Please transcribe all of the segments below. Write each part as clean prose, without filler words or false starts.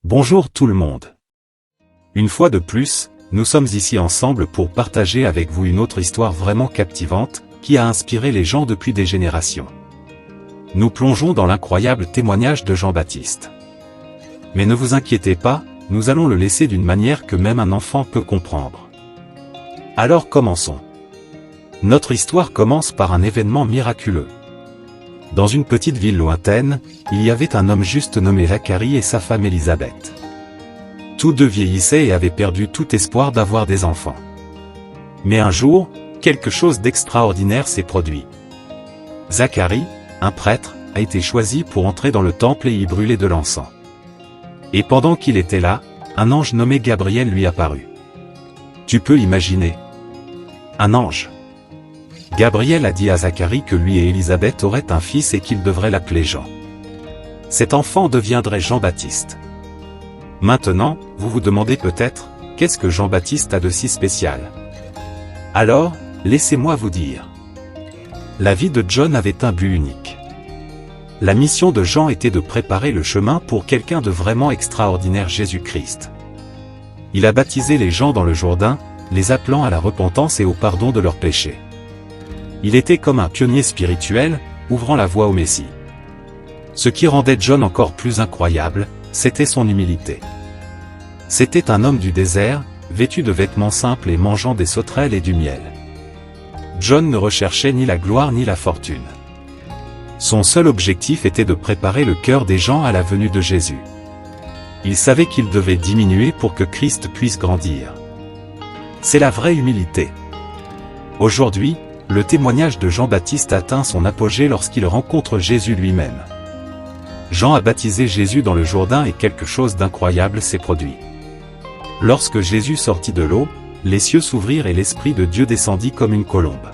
Bonjour tout le monde. Une fois de plus, nous sommes ici ensemble pour partager avec vous une autre histoire vraiment captivante, qui a inspiré les gens depuis des générations. Nous plongeons dans l'incroyable témoignage de Jean-Baptiste. Mais ne vous inquiétez pas, nous allons le laisser d'une manière que même un enfant peut comprendre. Alors commençons. Notre histoire commence par un événement miraculeux. Dans une petite ville lointaine, il y avait un homme juste nommé Zacharie et sa femme Élisabeth. Tous deux vieillissaient et avaient perdu tout espoir d'avoir des enfants. Mais un jour, quelque chose d'extraordinaire s'est produit. Zacharie, un prêtre, a été choisi pour entrer dans le temple et y brûler de l'encens. Et pendant qu'il était là, un ange nommé Gabriel lui apparut. Tu peux imaginer. Un ange. Gabriel a dit à Zacharie que lui et Élisabeth auraient un fils et qu'il devrait l'appeler Jean. Cet enfant deviendrait Jean-Baptiste. Maintenant, vous vous demandez peut-être, qu'est-ce que Jean-Baptiste a de si spécial? Alors, laissez-moi vous dire. La vie de John avait un but unique. La mission de Jean était de préparer le chemin pour quelqu'un de vraiment extraordinaire, Jésus-Christ. Il a baptisé les gens dans le Jourdain, les appelant à la repentance et au pardon de leurs péchés. Il était comme un pionnier spirituel, ouvrant la voie au Messie. Ce qui rendait John encore plus incroyable, c'était son humilité. C'était un homme du désert, vêtu de vêtements simples et mangeant des sauterelles et du miel. John ne recherchait ni la gloire ni la fortune. Son seul objectif était de préparer le cœur des gens à la venue de Jésus. Il savait qu'il devait diminuer pour que Christ puisse grandir. C'est la vraie humilité. Aujourd'hui, le témoignage de Jean-Baptiste atteint son apogée lorsqu'il rencontre Jésus lui-même. Jean a baptisé Jésus dans le Jourdain et quelque chose d'incroyable s'est produit. Lorsque Jésus sortit de l'eau, les cieux s'ouvrirent et l'Esprit de Dieu descendit comme une colombe.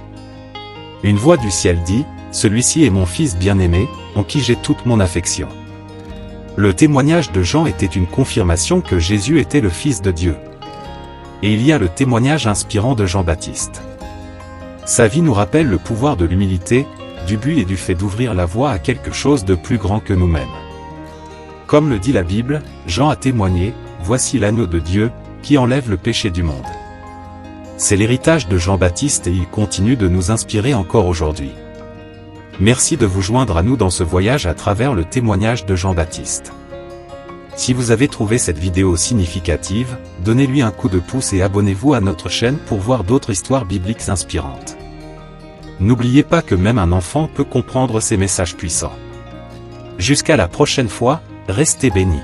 Une voix du ciel dit, « Celui-ci est mon Fils bien-aimé, en qui j'ai toute mon affection. » Le témoignage de Jean était une confirmation que Jésus était le Fils de Dieu. Et il y a le témoignage inspirant de Jean-Baptiste. Sa vie nous rappelle le pouvoir de l'humilité, du but et du fait d'ouvrir la voie à quelque chose de plus grand que nous-mêmes. Comme le dit la Bible, Jean a témoigné, « Voici l'agneau de Dieu, qui enlève le péché du monde. » C'est l'héritage de Jean-Baptiste et il continue de nous inspirer encore aujourd'hui. Merci de vous joindre à nous dans ce voyage à travers le témoignage de Jean-Baptiste. Si vous avez trouvé cette vidéo significative, donnez-lui un coup de pouce et abonnez-vous à notre chaîne pour voir d'autres histoires bibliques inspirantes. N'oubliez pas que même un enfant peut comprendre ces messages puissants. Jusqu'à la prochaine fois, restez bénis.